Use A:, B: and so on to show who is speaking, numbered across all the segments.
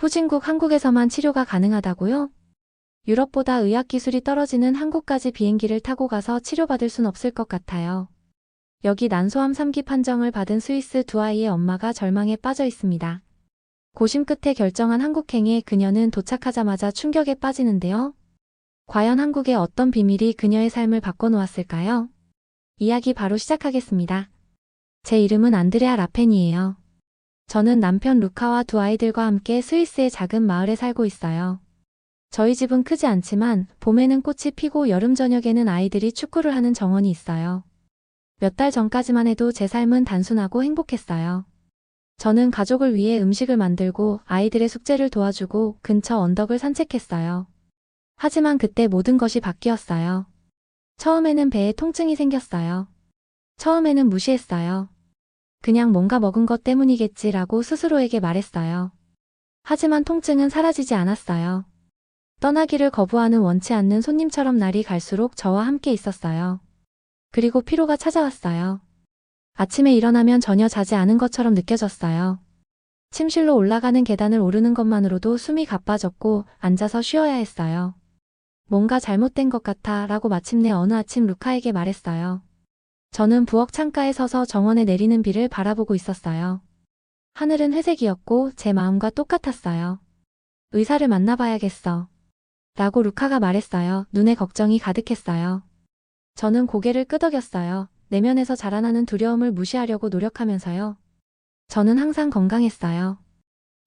A: 후진국 한국에서만 치료가 가능하다고요? 유럽보다 의학기술이 떨어지는 한국까지 비행기를 타고 가서 치료받을 순 없을 것 같아요. 여기 난소암 3기 판정을 받은 스위스 두 아이의 엄마가 절망에 빠져 있습니다. 고심 끝에 결정한 한국행에 그녀는 도착하자마자 충격에 빠지는데요. 과연 한국의 어떤 비밀이 그녀의 삶을 바꿔놓았을까요? 이야기 바로 시작하겠습니다. 제 이름은 안드레아 라펜이에요. 저는 남편 루카와 두 아이들과 함께 스위스의 작은 마을에 살고 있어요. 저희 집은 크지 않지만 봄에는 꽃이 피고 여름 저녁에는 아이들이 축구를 하는 정원이 있어요. 몇 달 전까지만 해도 제 삶은 단순하고 행복했어요. 저는 가족을 위해 음식을 만들고 아이들의 숙제를 도와주고 근처 언덕을 산책했어요. 하지만 그때 모든 것이 바뀌었어요. 처음에는 배에 통증이 생겼어요. 처음에는 무시했어요. 그냥 뭔가 먹은 것 때문이겠지라고 스스로에게 말했어요. 하지만 통증은 사라지지 않았어요. 떠나기를 거부하는 원치 않는 손님처럼 날이 갈수록 저와 함께 있었어요. 그리고 피로가 찾아왔어요. 아침에 일어나면 전혀 자지 않은 것처럼 느껴졌어요. 침실로 올라가는 계단을 오르는 것만으로도 숨이 가빠졌고 앉아서 쉬어야 했어요. 뭔가 잘못된 것 같아 라고 마침내 어느 아침 루카에게 말했어요. 저는 부엌 창가에 서서 정원에 내리는 비를 바라보고 있었어요. 하늘은 회색이었고 제 마음과 똑같았어요. 의사를 만나봐야겠어. 라고 루카가 말했어요. 눈에 걱정이 가득했어요. 저는 고개를 끄덕였어요. 내면에서 자라나는 두려움을 무시하려고 노력하면서요. 저는 항상 건강했어요.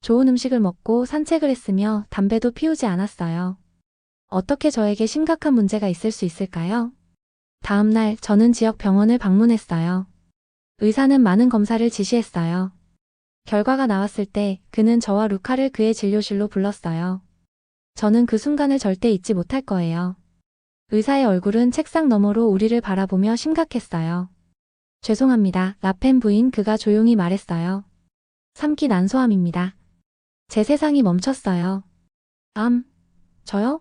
A: 좋은 음식을 먹고 산책을 했으며 담배도 피우지 않았어요. 어떻게 저에게 심각한 문제가 있을 수 있을까요? 다음 날 저는 지역 병원을 방문했어요. 의사는 많은 검사를 지시했어요. 결과가 나왔을 때 그는 저와 루카를 그의 진료실로 불렀어요. 저는 그 순간을 절대 잊지 못할 거예요. 의사의 얼굴은 책상 너머로 우리를 바라보며 심각했어요. 죄송합니다. 라펜 부인 그가 조용히 말했어요. 3기 난소암입니다. 제 세상이 멈췄어요. 저요?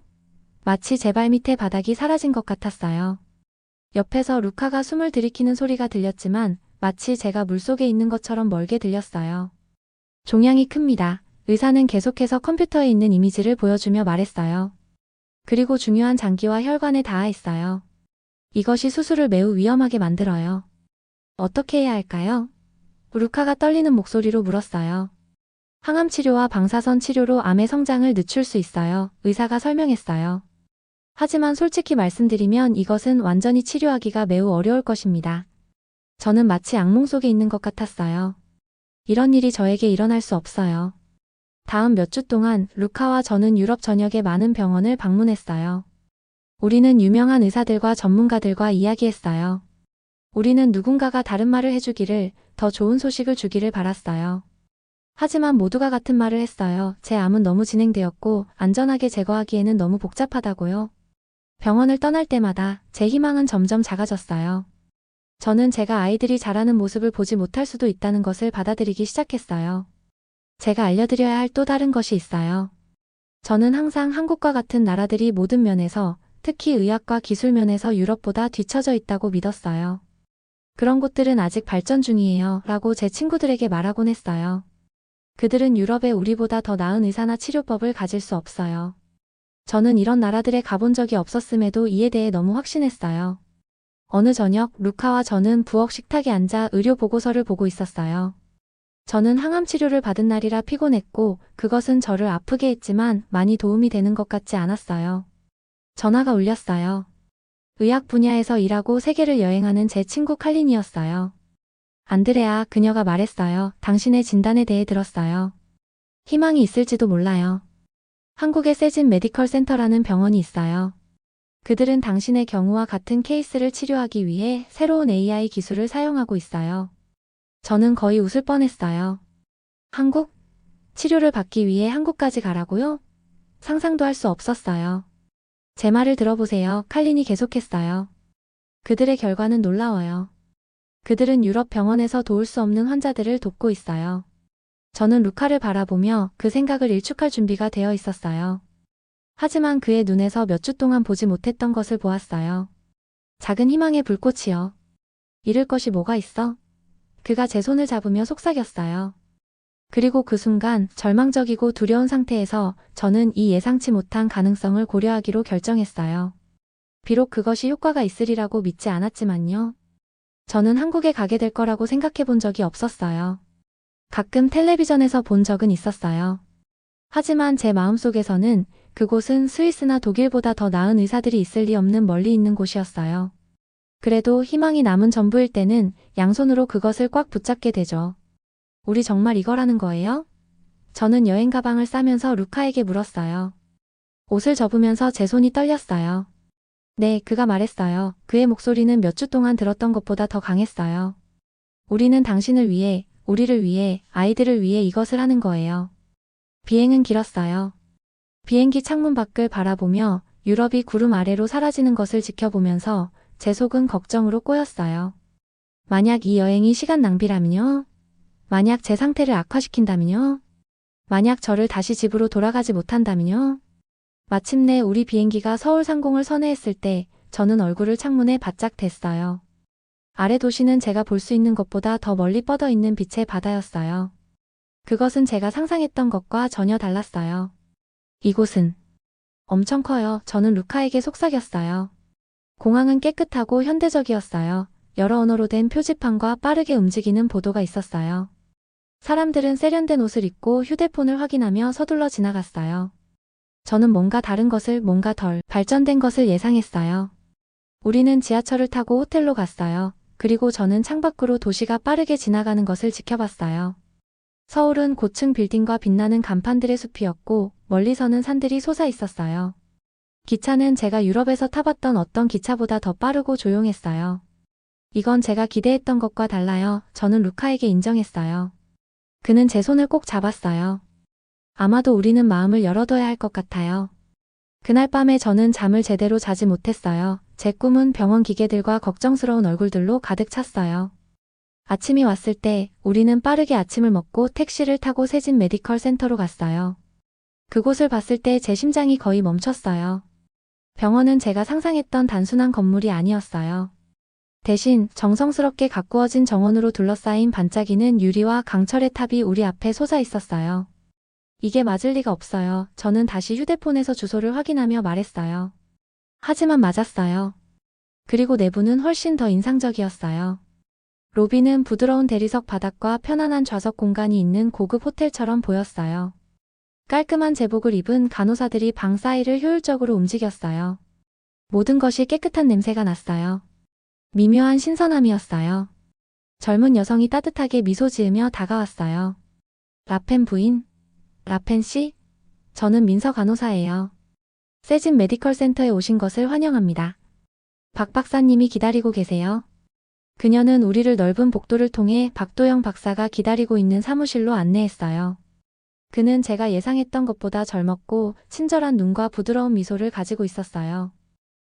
A: 마치 제 발 밑에 바닥이 사라진 것 같았어요. 옆에서 루카가 숨을 들이키는 소리가 들렸지만 마치 제가 물속에 있는 것처럼 멀게 들렸어요. 종양이 큽니다. 의사는 계속해서 컴퓨터에 있는 이미지를 보여주며 말했어요. 그리고 중요한 장기와 혈관에 닿아있어요. 이것이 수술을 매우 위험하게 만들어요. 어떻게 해야 할까요? 루카가 떨리는 목소리로 물었어요. 항암 치료와 방사선 치료로 암의 성장을 늦출 수 있어요. 의사가 설명했어요. 하지만 솔직히 말씀드리면 이것은 완전히 치료하기가 매우 어려울 것입니다. 저는 마치 악몽 속에 있는 것 같았어요. 이런 일이 저에게 일어날 수 없어요. 다음 몇 주 동안 루카와 저는 유럽 전역의 많은 병원을 방문했어요. 우리는 유명한 의사들과 전문가들과 이야기했어요. 우리는 누군가가 다른 말을 해주기를, 더 좋은 소식을 주기를 바랐어요. 하지만 모두가 같은 말을 했어요. 제 암은 너무 진행되었고 안전하게 제거하기에는 너무 복잡하다고요. 병원을 떠날 때마다 제 희망은 점점 작아졌어요. 저는 제가 아이들이 자라는 모습을 보지 못할 수도 있다는 것을 받아들이기 시작했어요. 제가 알려드려야 할 또 다른 것이 있어요. 저는 항상 한국과 같은 나라들이 모든 면에서, 특히 의학과 기술 면에서 유럽보다 뒤처져 있다고 믿었어요. 그런 곳들은 아직 발전 중이에요 라고 제 친구들에게 말하곤 했어요. 그들은 유럽에 우리보다 더 나은 의사나 치료법을 가질 수 없어요. 저는 이런 나라들에 가본 적이 없었음에도 이에 대해 너무 확신했어요. 어느 저녁 루카와 저는 부엌 식탁에 앉아 의료 보고서를 보고 있었어요. 저는 항암 치료를 받은 날이라 피곤했고 그것은 저를 아프게 했지만 많이 도움이 되는 것 같지 않았어요. 전화가 울렸어요. 의학 분야에서 일하고 세계를 여행하는 제 친구 칼린이었어요. 안드레아, 그녀가 말했어요. 당신의 진단에 대해 들었어요. 희망이 있을지도 몰라요. 한국의 세진 메디컬 센터라는 병원이 있어요. 그들은 당신의 경우와 같은 케이스를 치료하기 위해 새로운 AI 기술을 사용하고 있어요. 저는 거의 웃을 뻔했어요. 한국? 치료를 받기 위해 한국까지 가라고요? 상상도 할 수 없었어요. 제 말을 들어보세요. 칼린이 계속했어요. 그들의 결과는 놀라워요. 그들은 유럽 병원에서 도울 수 없는 환자들을 돕고 있어요. 저는 루카를 바라보며 그 생각을 일축할 준비가 되어 있었어요. 하지만 그의 눈에서 몇 주 동안 보지 못했던 것을 보았어요. 작은 희망의 불꽃이요. 잃을 것이 뭐가 있어? 그가 제 손을 잡으며 속삭였어요. 그리고 그 순간 절망적이고 두려운 상태에서 저는 이 예상치 못한 가능성을 고려하기로 결정했어요. 비록 그것이 효과가 있으리라고 믿지 않았지만요. 저는 한국에 가게 될 거라고 생각해 본 적이 없었어요. 가끔 텔레비전에서 본 적은 있었어요. 하지만 제 마음속에서는 그곳은 스위스나 독일보다 더 나은 의사들이 있을 리 없는 멀리 있는 곳이었어요. 그래도 희망이 남은 전부일 때는 양손으로 그것을 꽉 붙잡게 되죠. 우리 정말 이거라는 거예요? 저는 여행 가방을 싸면서 루카에게 물었어요. 옷을 접으면서 제 손이 떨렸어요. 네, 그가 말했어요. 그의 목소리는 몇 주 동안 들었던 것보다 더 강했어요. 우리는 당신을 위해, 우리를 위해, 아이들을 위해 이것을 하는 거예요. 비행은 길었어요. 비행기 창문 밖을 바라보며 유럽이 구름 아래로 사라지는 것을 지켜보면서 제 속은 걱정으로 꼬였어요. 만약 이 여행이 시간 낭비라면요? 만약 제 상태를 악화시킨다면요? 만약 저를 다시 집으로 돌아가지 못한다면요? 마침내 우리 비행기가 서울 상공을 선회했을 때 저는 얼굴을 창문에 바짝 댔어요. 아래 도시는 제가 볼 수 있는 것보다 더 멀리 뻗어 있는 빛의 바다였어요. 그것은 제가 상상했던 것과 전혀 달랐어요. 이곳은 엄청 커요. 저는 루카에게 속삭였어요. 공항은 깨끗하고 현대적이었어요. 여러 언어로 된 표지판과 빠르게 움직이는 보도가 있었어요. 사람들은 세련된 옷을 입고 휴대폰을 확인하며 서둘러 지나갔어요. 저는 뭔가 다른 것을, 뭔가 덜 발전된 것을 예상했어요. 우리는 지하철을 타고 호텔로 갔어요. 그리고 저는 창밖으로 도시가 빠르게 지나가는 것을 지켜봤어요. 서울은 고층 빌딩과 빛나는 간판들의 숲이었고 멀리서는 산들이 솟아 있었어요. 기차는 제가 유럽에서 타봤던 어떤 기차보다 더 빠르고 조용했어요. 이건 제가 기대했던 것과 달라요. 저는 루카에게 인정했어요. 그는 제 손을 꼭 잡았어요. 아마도 우리는 마음을 열어둬야 할 것 같아요. 그날 밤에 저는 잠을 제대로 자지 못했어요. 제 꿈은 병원 기계들과 걱정스러운 얼굴들로 가득 찼어요. 아침이 왔을 때 우리는 빠르게 아침을 먹고 택시를 타고 세진 메디컬 센터로 갔어요. 그곳을 봤을 때 제 심장이 거의 멈췄어요. 병원은 제가 상상했던 단순한 건물이 아니었어요. 대신 정성스럽게 가꾸어진 정원으로 둘러싸인 반짝이는 유리와 강철의 탑이 우리 앞에 솟아 있었어요. 이게 맞을 리가 없어요. 저는 다시 휴대폰에서 주소를 확인하며 말했어요. 하지만 맞았어요. 그리고 내부는 훨씬 더 인상적이었어요. 로비는 부드러운 대리석 바닥과 편안한 좌석 공간이 있는 고급 호텔처럼 보였어요. 깔끔한 제복을 입은 간호사들이 방 사이를 효율적으로 움직였어요. 모든 것이 깨끗한 냄새가 났어요. 미묘한 신선함이었어요. 젊은 여성이 따뜻하게 미소 지으며 다가왔어요. 라펜 부인? 라펜 씨? 저는 민서 간호사예요. 세진 메디컬 센터에 오신 것을 환영합니다. 박 박사님이 기다리고 계세요. 그녀는 우리를 넓은 복도를 통해 박도영 박사가 기다리고 있는 사무실로 안내했어요. 그는 제가 예상했던 것보다 젊었고 친절한 눈과 부드러운 미소를 가지고 있었어요.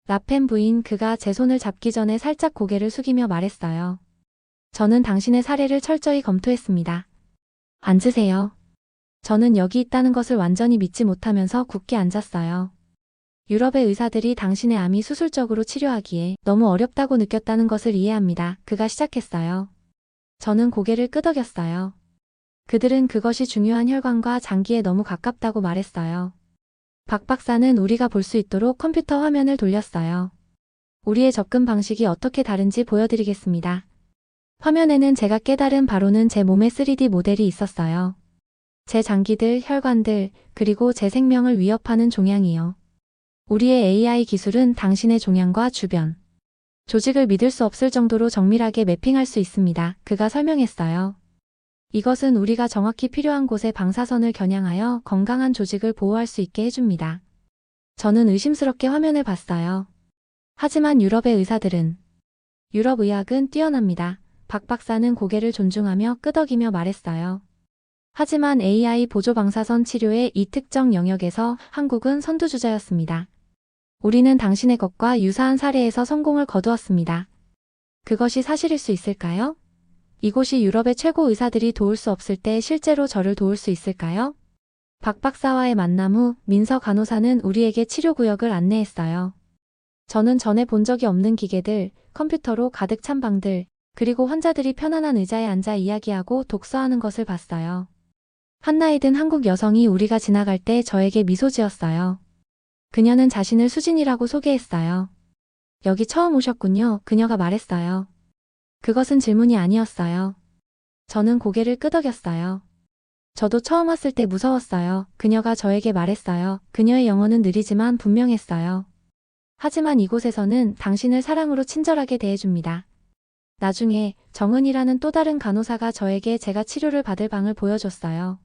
A: 라펜 부인, 그가 제 손을 잡기 전에 살짝 고개를 숙이며 말했어요. 저는 당신의 사례를 철저히 검토했습니다. 앉으세요. 저는 여기 있다는 것을 완전히 믿지 못하면서 굳게 앉았어요. 유럽의 의사들이 당신의 암이 수술적으로 치료하기에 너무 어렵다고 느꼈다는 것을 이해합니다. 그가 시작했어요. 저는 고개를 끄덕였어요. 그들은 그것이 중요한 혈관과 장기에 너무 가깝다고 말했어요. 박 박사는 우리가 볼 수 있도록 컴퓨터 화면을 돌렸어요. 우리의 접근 방식이 어떻게 다른지 보여드리겠습니다. 화면에는 제가 깨달은 바로는 제 몸의 3D 모델이 있었어요. 제 장기들, 혈관들, 그리고 제 생명을 위협하는 종양이요. 우리의 AI 기술은 당신의 종양과 주변 조직을 믿을 수 없을 정도로 정밀하게 매핑할 수 있습니다. 그가 설명했어요. 이것은 우리가 정확히 필요한 곳에 방사선을 겨냥하여 건강한 조직을 보호할 수 있게 해줍니다. 저는 의심스럽게 화면을 봤어요. 하지만 유럽의 의사들은, 유럽 의학은 뛰어납니다. 박 박사는 고개를 존중하며 끄덕이며 말했어요. 하지만 AI 보조 방사선 치료의 이 특정 영역에서 한국은 선두주자였습니다. 우리는 당신의 것과 유사한 사례에서 성공을 거두었습니다. 그것이 사실일 수 있을까요? 이곳이 유럽의 최고 의사들이 도울 수 없을 때 실제로 저를 도울 수 있을까요? 박 박사와의 만남 후 민서 간호사는 우리에게 치료구역을 안내했어요. 저는 전에 본 적이 없는 기계들, 컴퓨터로 가득 찬 방들, 그리고 환자들이 편안한 의자에 앉아 이야기하고 독서하는 것을 봤어요. 한나이 든 한국 여성이 우리가 지나갈 때 저에게 미소 지었어요. 그녀는 자신을 수진이라고 소개했어요. 여기 처음 오셨군요. 그녀가 말했어요. 그것은 질문이 아니었어요. 저는 고개를 끄덕였어요. 저도 처음 왔을 때 무서웠어요. 그녀가 저에게 말했어요. 그녀의 영어는 느리지만 분명했어요. 하지만 이곳에서는 당신을 사랑으로 친절하게 대해줍니다. 나중에 정은이라는 또 다른 간호사가 저에게 제가 치료를 받을 방을 보여줬어요.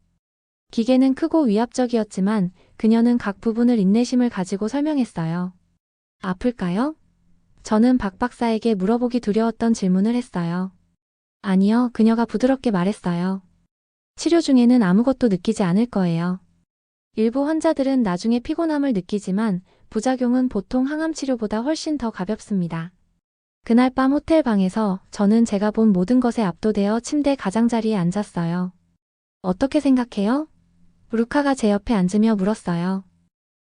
A: 기계는 크고 위압적이었지만 그녀는 각 부분을 인내심을 가지고 설명했어요. 아플까요? 저는 박 박사에게 물어보기 두려웠던 질문을 했어요. 아니요, 그녀가 부드럽게 말했어요. 치료 중에는 아무것도 느끼지 않을 거예요. 일부 환자들은 나중에 피곤함을 느끼지만 부작용은 보통 항암 치료보다 훨씬 더 가볍습니다. 그날 밤 호텔 방에서 저는 제가 본 모든 것에 압도되어 침대 가장자리에 앉았어요. 어떻게 생각해요? 루카가 제 옆에 앉으며 물었어요.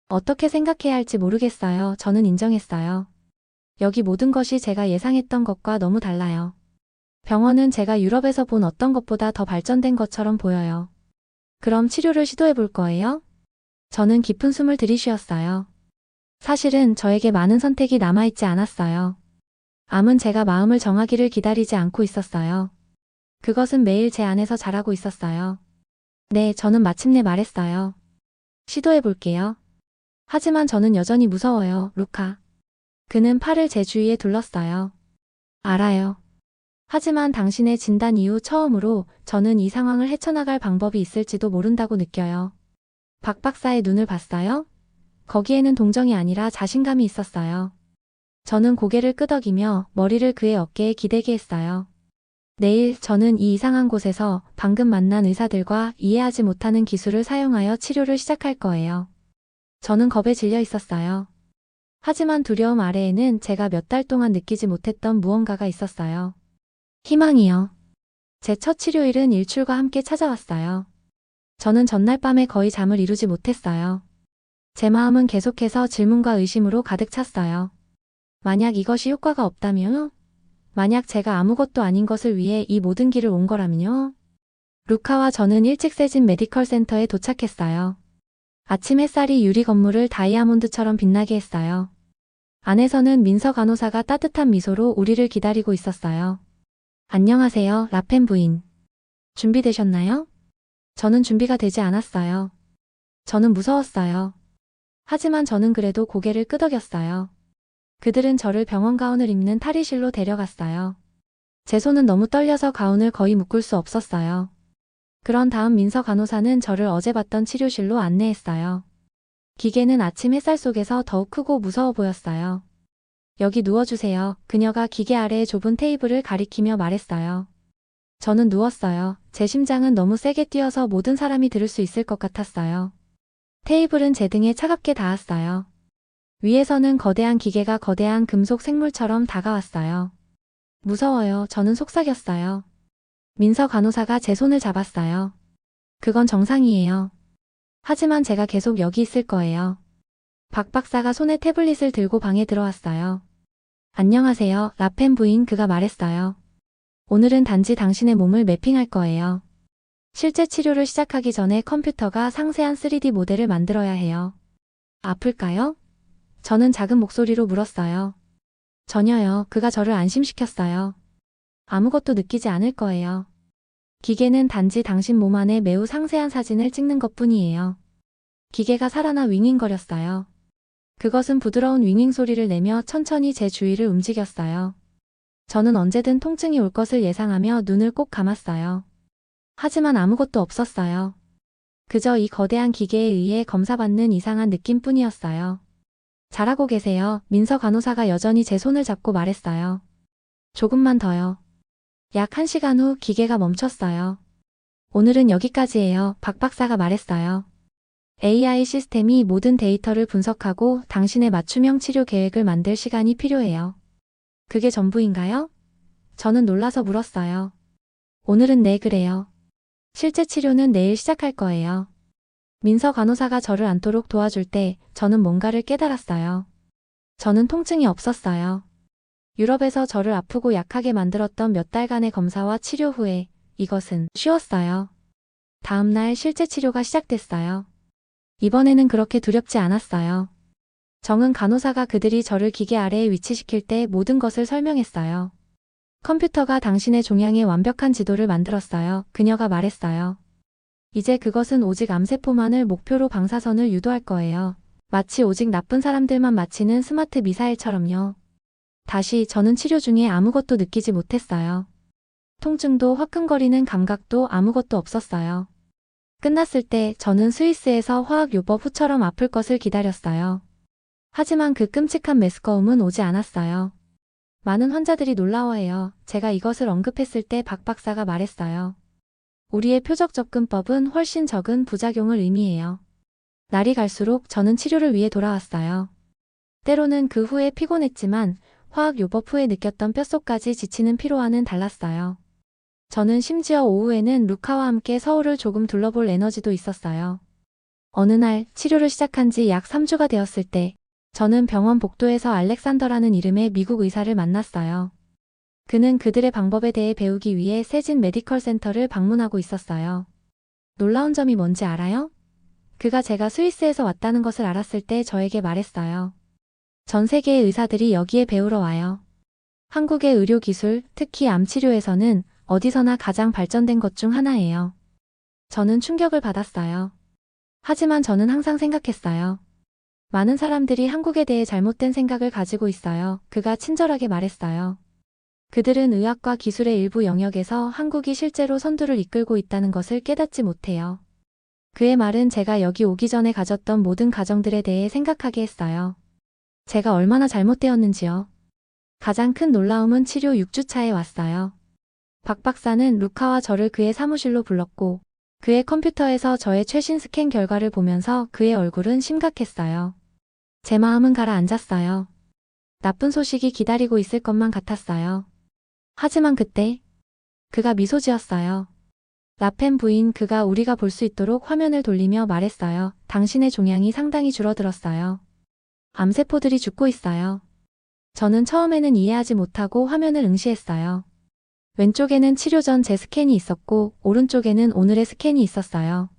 A: 어떻게 생각해야 할지 모르겠어요. 저는 인정했어요. 여기 모든 것이 제가 예상했던 것과 너무 달라요. 병원은 제가 유럽에서 본 어떤 것보다 더 발전된 것처럼 보여요. 그럼 치료를 시도해 볼 거예요? 저는 깊은 숨을 들이쉬었어요. 사실은 저에게 많은 선택이 남아있지 않았어요. 암은 제가 마음을 정하기를 기다리지 않고 있었어요. 그것은 매일 제 안에서 자라고 있었어요. 네, 저는 마침내 말했어요. 시도해 볼게요. 하지만 저는 여전히 무서워요, 루카. 그는 팔을 제 주위에 둘렀어요. 알아요. 하지만 당신의 진단 이후 처음으로 저는 이 상황을 헤쳐나갈 방법이 있을지도 모른다고 느껴요. 박 박사의 눈을 봤어요? 거기에는 동정이 아니라 자신감이 있었어요. 저는 고개를 끄덕이며 머리를 그의 어깨에 기대게 했어요. 내일 저는 이 이상한 곳에서 방금 만난 의사들과 이해하지 못하는 기술을 사용하여 치료를 시작할 거예요. 저는 겁에 질려 있었어요. 하지만 두려움 아래에는 제가 몇 달 동안 느끼지 못했던 무언가가 있었어요. 희망이요. 제 첫 치료일은 일출과 함께 찾아왔어요. 저는 전날 밤에 거의 잠을 이루지 못했어요. 제 마음은 계속해서 질문과 의심으로 가득 찼어요. 만약 이것이 효과가 없다면요? 만약 제가 아무것도 아닌 것을 위해 이 모든 길을 온 거라면요? 루카와 저는 일찍 세진 메디컬 센터에 도착했어요. 아침 햇살이 유리 건물을 다이아몬드처럼 빛나게 했어요. 안에서는 민서 간호사가 따뜻한 미소로 우리를 기다리고 있었어요. 안녕하세요, 라펜 부인. 준비되셨나요? 저는 준비가 되지 않았어요. 저는 무서웠어요. 하지만 저는 그래도 고개를 끄덕였어요. 그들은 저를 병원 가운을 입는 탈의실로 데려갔어요. 제 손은 너무 떨려서 가운을 거의 묶을 수 없었어요. 그런 다음 민서 간호사는 저를 어제 봤던 치료실로 안내했어요. 기계는 아침 햇살 속에서 더욱 크고 무서워 보였어요. 여기 누워주세요. 그녀가 기계 아래의 좁은 테이블을 가리키며 말했어요. 저는 누웠어요. 제 심장은 너무 세게 뛰어서 모든 사람이 들을 수 있을 것 같았어요. 테이블은 제 등에 차갑게 닿았어요. 위에서는 거대한 기계가 거대한 금속 생물처럼 다가왔어요. 무서워요. 저는 속삭였어요. 민서 간호사가 제 손을 잡았어요. 그건 정상이에요. 하지만 제가 계속 여기 있을 거예요. 박 박사가 손에 태블릿을 들고 방에 들어왔어요. 안녕하세요, 라펜 부인. 그가 말했어요. 오늘은 단지 당신의 몸을 매핑할 거예요. 실제 치료를 시작하기 전에 컴퓨터가 상세한 3D 모델을 만들어야 해요. 아플까요? 저는 작은 목소리로 물었어요. 전혀요. 그가 저를 안심시켰어요. 아무것도 느끼지 않을 거예요. 기계는 단지 당신 몸 안에 매우 상세한 사진을 찍는 것뿐이에요. 기계가 살아나 윙윙거렸어요. 그것은 부드러운 윙윙 소리를 내며 천천히 제 주위를 움직였어요. 저는 언제든 통증이 올 것을 예상하며 눈을 꼭 감았어요. 하지만 아무것도 없었어요. 그저 이 거대한 기계에 의해 검사받는 이상한 느낌뿐이었어요. 잘하고 계세요. 민서 간호사가 여전히 제 손을 잡고 말했어요. 조금만 더요. 약 1시간 후 기계가 멈췄어요. 오늘은 여기까지예요. 박 박사가 말했어요. AI 시스템이 모든 데이터를 분석하고 당신의 맞춤형 치료 계획을 만들 시간이 필요해요. 그게 전부인가요? 저는 놀라서 물었어요. 오늘은 네, 그래요. 실제 치료는 내일 시작할 거예요. 민서 간호사가 저를 앉도록 도와줄 때 저는 뭔가를 깨달았어요. 저는 통증이 없었어요. 유럽에서 저를 아프고 약하게 만들었던 몇 달간의 검사와 치료 후에 이것은 쉬웠어요. 다음날 실제 치료가 시작됐어요. 이번에는 그렇게 두렵지 않았어요. 정은 간호사가 그들이 저를 기계 아래에 위치시킬 때 모든 것을 설명했어요. 컴퓨터가 당신의 종양의 완벽한 지도를 만들었어요. 그녀가 말했어요. 이제 그것은 오직 암세포만을 목표로 방사선을 유도할 거예요. 마치 오직 나쁜 사람들만 맞히는 스마트 미사일처럼요. 다시 저는 치료 중에 아무것도 느끼지 못했어요. 통증도 화끈거리는 감각도 아무것도 없었어요. 끝났을 때 저는 스위스에서 화학요법 후처럼 아플 것을 기다렸어요. 하지만 그 끔찍한 메스꺼움은 오지 않았어요. 많은 환자들이 놀라워해요. 제가 이것을 언급했을 때 박 박사가 말했어요. 우리의 표적 접근법은 훨씬 적은 부작용을 의미해요. 날이 갈수록 저는 치료를 위해 돌아왔어요. 때로는 그 후에 피곤했지만 화학요법 후에 느꼈던 뼛속까지 지치는 피로와는 달랐어요. 저는 심지어 오후에는 루카와 함께 서울을 조금 둘러볼 에너지도 있었어요. 어느 날 치료를 시작한 지 약 3주가 되었을 때 저는 병원 복도에서 알렉산더라는 이름의 미국 의사를 만났어요. 그는 그들의 방법에 대해 배우기 위해 세진 메디컬 센터를 방문하고 있었어요. 놀라운 점이 뭔지 알아요? 그가 제가 스위스에서 왔다는 것을 알았을 때 저에게 말했어요. 전 세계의 의사들이 여기에 배우러 와요. 한국의 의료기술, 특히 암치료에서는 어디서나 가장 발전된 것 중 하나예요. 저는 충격을 받았어요. 하지만 저는 항상 생각했어요. 많은 사람들이 한국에 대해 잘못된 생각을 가지고 있어요. 그가 친절하게 말했어요. 그들은 의학과 기술의 일부 영역에서 한국이 실제로 선두를 이끌고 있다는 것을 깨닫지 못해요. 그의 말은 제가 여기 오기 전에 가졌던 모든 가정들에 대해 생각하게 했어요. 제가 얼마나 잘못되었는지요. 가장 큰 놀라움은 치료 6주차에 왔어요. 박 박사는 루카와 저를 그의 사무실로 불렀고 그의 컴퓨터에서 저의 최신 스캔 결과를 보면서 그의 얼굴은 심각했어요. 제 마음은 가라앉았어요. 나쁜 소식이 기다리고 있을 것만 같았어요. 하지만 그때 그가 미소 지었어요. 라펜 부인 그가 우리가 볼 수 있도록 화면을 돌리며 말했어요. 당신의 종양이 상당히 줄어들었어요. 암세포들이 죽고 있어요. 저는 처음에는 이해하지 못하고 화면을 응시했어요. 왼쪽에는 치료 전 제 스캔이 있었고 오른쪽에는 오늘의 스캔이 있었어요.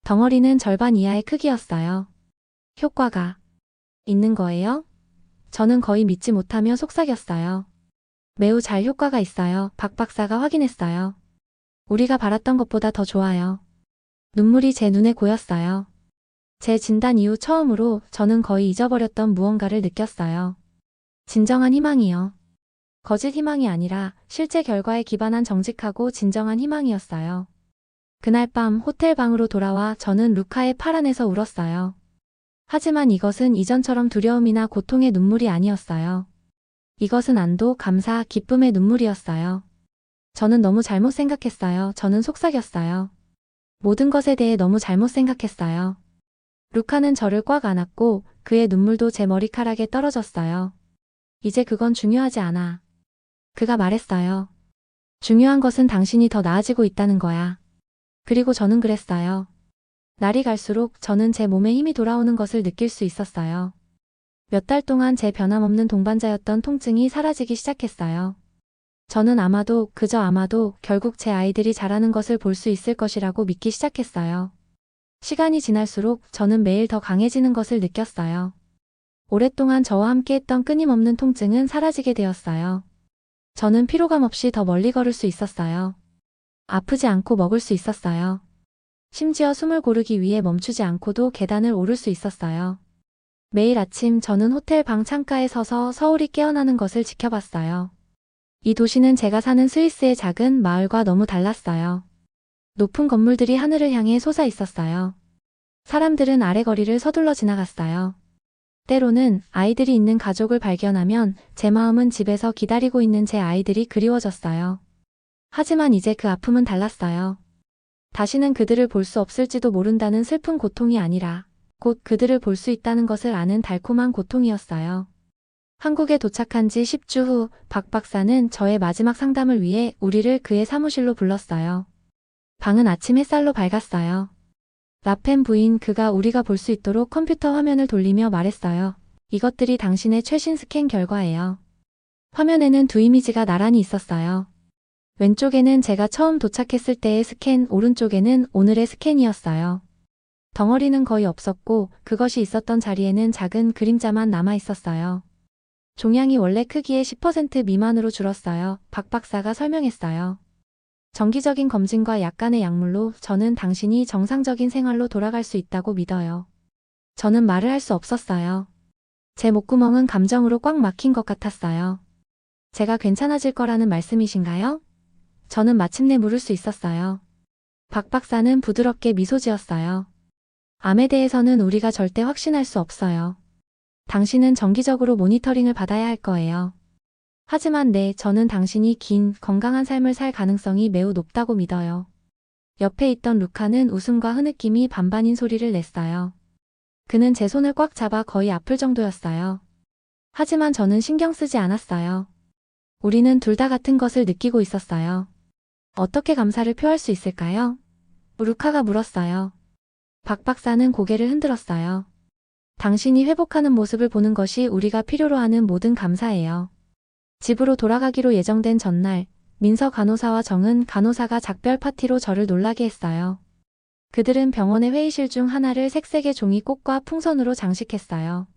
A: 덩어리는 절반 이하의 크기였어요. 효과가 있는 거예요? 저는 거의 믿지 못하며 속삭였어요. 매우 잘 효과가 있어요. 박 박사가 확인했어요. 우리가 바랐던 것보다 더 좋아요. 눈물이 제 눈에 고였어요. 제 진단 이후 처음으로 저는 거의 잊어버렸던 무언가를 느꼈어요. 진정한 희망이요. 거짓 희망이 아니라 실제 결과에 기반한 정직하고 진정한 희망이었어요. 그날 밤 호텔 방으로 돌아와 저는 루카의 팔 안에서 울었어요. 하지만 이것은 이전처럼 두려움이나 고통의 눈물이 아니었어요. 이것은 안도, 감사, 기쁨의 눈물이었어요. 저는 너무 잘못 생각했어요. 저는 속삭였어요. 모든 것에 대해 너무 잘못 생각했어요. 루카는 저를 꽉 안았고 그의 눈물도 제 머리카락에 떨어졌어요. 이제 그건 중요하지 않아. 그가 말했어요. 중요한 것은 당신이 더 나아지고 있다는 거야. 그리고 저는 그랬어요. 날이 갈수록 저는 제 몸에 힘이 돌아오는 것을 느낄 수 있었어요. 몇 달 동안 제 변함없는 동반자였던 통증이 사라지기 시작했어요. 저는 아마도, 그저 아마도 결국 제 아이들이 자라는 것을 볼 수 있을 것이라고 믿기 시작했어요. 시간이 지날수록 저는 매일 더 강해지는 것을 느꼈어요. 오랫동안 저와 함께했던 끊임없는 통증은 사라지게 되었어요. 저는 피로감 없이 더 멀리 걸을 수 있었어요. 아프지 않고 먹을 수 있었어요. 심지어 숨을 고르기 위해 멈추지 않고도 계단을 오를 수 있었어요. 매일 아침 저는 호텔 방 창가에 서서 서울이 깨어나는 것을 지켜봤어요. 이 도시는 제가 사는 스위스의 작은 마을과 너무 달랐어요. 높은 건물들이 하늘을 향해 솟아 있었어요. 사람들은 아래 거리를 서둘러 지나갔어요. 때로는 아이들이 있는 가족을 발견하면 제 마음은 집에서 기다리고 있는 제 아이들이 그리워졌어요. 하지만 이제 그 아픔은 달랐어요. 다시는 그들을 볼 수 없을지도 모른다는 슬픈 고통이 아니라 곧 그들을 볼 수 있다는 것을 아는 달콤한 고통이었어요. 한국에 도착한 지 10주 후 박 박사는 저의 마지막 상담을 위해 우리를 그의 사무실로 불렀어요. 방은 아침 햇살로 밝았어요. 라펜 부인 그가 우리가 볼 수 있도록 컴퓨터 화면을 돌리며 말했어요. 이것들이 당신의 최신 스캔 결과예요. 화면에는 두 이미지가 나란히 있었어요. 왼쪽에는 제가 처음 도착했을 때의 스캔, 오른쪽에는 오늘의 스캔이었어요. 덩어리는 거의 없었고 그것이 있었던 자리에는 작은 그림자만 남아 있었어요. 종양이 원래 크기의 10% 미만으로 줄었어요. 박 박사가 설명했어요. 정기적인 검진과 약간의 약물로 저는 당신이 정상적인 생활로 돌아갈 수 있다고 믿어요. 저는 말을 할 수 없었어요. 제 목구멍은 감정으로 꽉 막힌 것 같았어요. 제가 괜찮아질 거라는 말씀이신가요? 저는 마침내 물을 수 있었어요. 박 박사는 부드럽게 미소 지었어요. 암에 대해서는 우리가 절대 확신할 수 없어요. 당신은 정기적으로 모니터링을 받아야 할 거예요. 하지만 네, 저는 당신이 긴, 건강한 삶을 살 가능성이 매우 높다고 믿어요. 옆에 있던 루카는 웃음과 흐느낌이 반반인 소리를 냈어요. 그는 제 손을 꽉 잡아 거의 아플 정도였어요. 하지만 저는 신경 쓰지 않았어요. 우리는 둘 다 같은 것을 느끼고 있었어요. 어떻게 감사를 표할 수 있을까요? 루카가 물었어요. 박 박사는 고개를 흔들었어요. 당신이 회복하는 모습을 보는 것이 우리가 필요로 하는 모든 감사예요. 집으로 돌아가기로 예정된 전날, 민서 간호사와 정은 간호사가 작별 파티로 저를 놀라게 했어요. 그들은 병원의 회의실 중 하나를 색색의 종이 꽃과 풍선으로 장식했어요.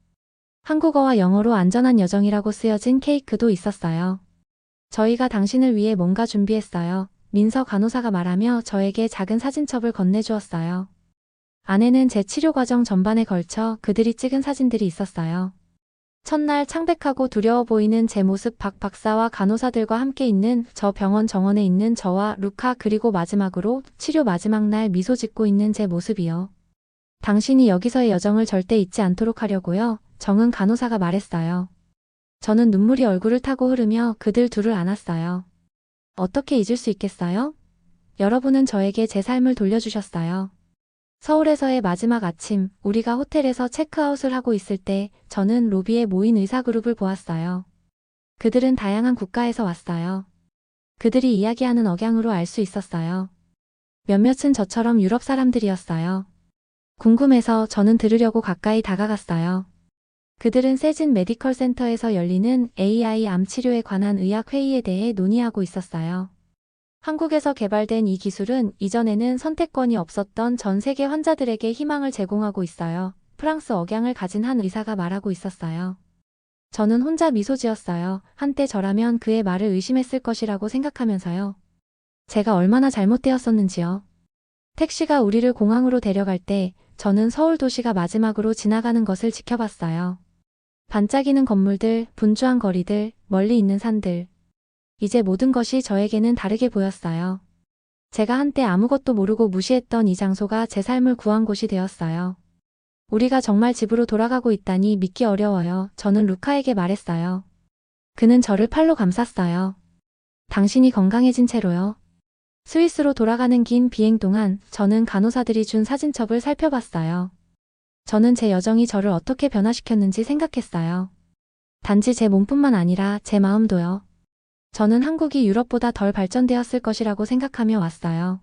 A: 한국어와 영어로 안전한 여정이라고 쓰여진 케이크도 있었어요. 저희가 당신을 위해 뭔가 준비했어요. 민서 간호사가 말하며 저에게 작은 사진첩을 건네주었어요. 안에는 제 치료 과정 전반에 걸쳐 그들이 찍은 사진들이 있었어요. 첫날 창백하고 두려워 보이는 제 모습, 박 박사와 간호사들과 함께 있는 저 병원 정원에 있는 저와 루카, 그리고 마지막으로 치료 마지막 날 미소 짓고 있는 제 모습이요. 당신이 여기서의 여정을 절대 잊지 않도록 하려고요. 정은 간호사가 말했어요. 저는 눈물이 얼굴을 타고 흐르며 그들 둘을 안았어요. 어떻게 잊을 수 있겠어요? 여러분은 저에게 제 삶을 돌려주셨어요. 서울에서의 마지막 아침, 우리가 호텔에서 체크아웃을 하고 있을 때 저는 로비에 모인 의사그룹을 보았어요. 그들은 다양한 국가에서 왔어요. 그들이 이야기하는 억양으로 알 수 있었어요. 몇몇은 저처럼 유럽 사람들이었어요. 궁금해서 저는 들으려고 가까이 다가갔어요. 그들은 세진 메디컬 센터에서 열리는 AI 암 치료에 관한 의학 회의에 대해 논의하고 있었어요. 한국에서 개발된 이 기술은 이전에는 선택권이 없었던 전 세계 환자들에게 희망을 제공하고 있어요. 프랑스 억양을 가진 한 의사가 말하고 있었어요. 저는 혼자 미소 지었어요. 한때 저라면 그의 말을 의심했을 것이라고 생각하면서요. 제가 얼마나 잘못되었었는지요. 택시가 우리를 공항으로 데려갈 때 저는 서울 도시가 마지막으로 지나가는 것을 지켜봤어요. 반짝이는 건물들, 분주한 거리들, 멀리 있는 산들. 이제 모든 것이 저에게는 다르게 보였어요. 제가 한때 아무것도 모르고 무시했던 이 장소가 제 삶을 구한 곳이 되었어요. 우리가 정말 집으로 돌아가고 있다니 믿기 어려워요. 저는 루카에게 말했어요. 그는 저를 팔로 감쌌어요. 당신이 건강해진 채로요. 스위스로 돌아가는 긴 비행 동안 저는 간호사들이 준 사진첩을 살펴봤어요. 저는 제 여정이 저를 어떻게 변화시켰는지 생각했어요. 단지 제 몸뿐만 아니라 제 마음도요. 저는 한국이 유럽보다 덜 발전되었을 것이라고 생각하며 왔어요.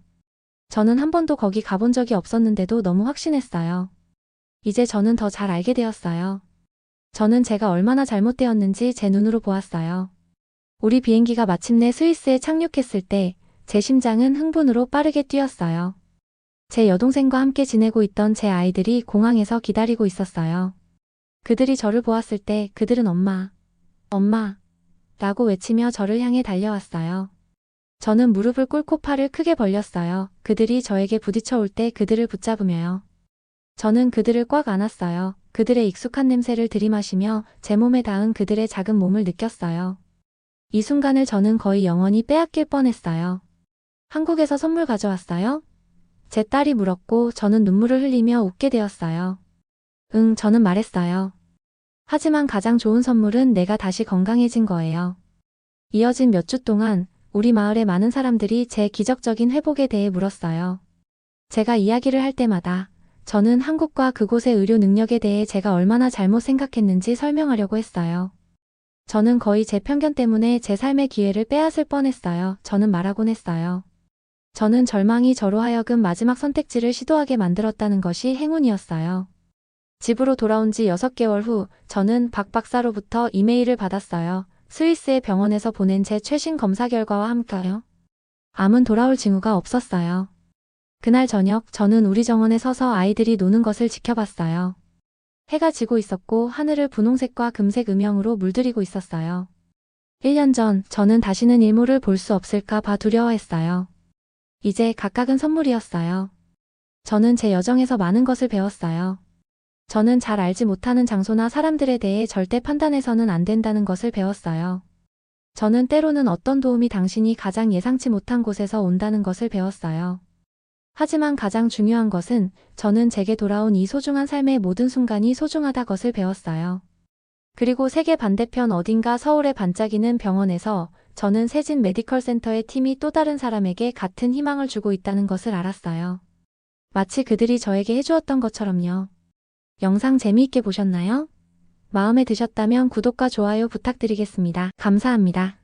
A: 저는 한 번도 거기 가본 적이 없었는데도 너무 확신했어요. 이제 저는 더 잘 알게 되었어요. 저는 제가 얼마나 잘못되었는지 제 눈으로 보았어요. 우리 비행기가 마침내 스위스에 착륙했을 때 제 심장은 흥분으로 빠르게 뛰었어요. 제 여동생과 함께 지내고 있던 제 아이들이 공항에서 기다리고 있었어요. 그들이 저를 보았을 때 그들은 엄마, 엄마 라고 외치며 저를 향해 달려왔어요. 저는 무릎을 꿇고 팔을 크게 벌렸어요. 그들이 저에게 부딪혀 올 때 그들을 붙잡으며요. 저는 그들을 꽉 안았어요. 그들의 익숙한 냄새를 들이마시며 제 몸에 닿은 그들의 작은 몸을 느꼈어요. 이 순간을 저는 거의 영원히 빼앗길 뻔했어요. 한국에서 선물 가져왔어요? 제 딸이 물었고 저는 눈물을 흘리며 웃게 되었어요. 응, 저는 말했어요. 하지만 가장 좋은 선물은 내가 다시 건강해진 거예요. 이어진 몇 주 동안 우리 마을의 많은 사람들이 제 기적적인 회복에 대해 물었어요. 제가 이야기를 할 때마다 저는 한국과 그곳의 의료 능력에 대해 제가 얼마나 잘못 생각했는지 설명하려고 했어요. 저는 거의 제 편견 때문에 제 삶의 기회를 빼앗을 뻔했어요. 저는 말하곤 했어요. 저는 절망이 저로 하여금 마지막 선택지를 시도하게 만들었다는 것이 행운이었어요. 집으로 돌아온 지 6개월 후 저는 박 박사로부터 이메일을 받았어요. 스위스의 병원에서 보낸 제 최신 검사 결과와 함께요. 암은 돌아올 징후가 없었어요. 그날 저녁 저는 우리 정원에 서서 아이들이 노는 것을 지켜봤어요. 해가 지고 있었고 하늘을 분홍색과 금색 음영으로 물들이고 있었어요. 1년 전 저는 다시는 일몰을 볼 수 없을까 봐 두려워했어요. 이제 각각은 선물이었어요. 저는 제 여정에서 많은 것을 배웠어요. 저는 잘 알지 못하는 장소나 사람들에 대해 절대 판단해서는 안 된다는 것을 배웠어요. 저는 때로는 어떤 도움이 당신이 가장 예상치 못한 곳에서 온다는 것을 배웠어요. 하지만 가장 중요한 것은 저는 제게 돌아온 이 소중한 삶의 모든 순간이 소중하다 것을 배웠어요. 그리고 세계 반대편 어딘가 서울의 반짝이는 병원에서 저는 세진 메디컬 센터의 팀이 또 다른 사람에게 같은 희망을 주고 있다는 것을 알았어요. 마치 그들이 저에게 해주었던 것처럼요. 영상 재미있게 보셨나요? 마음에 드셨다면 구독과 좋아요 부탁드리겠습니다. 감사합니다.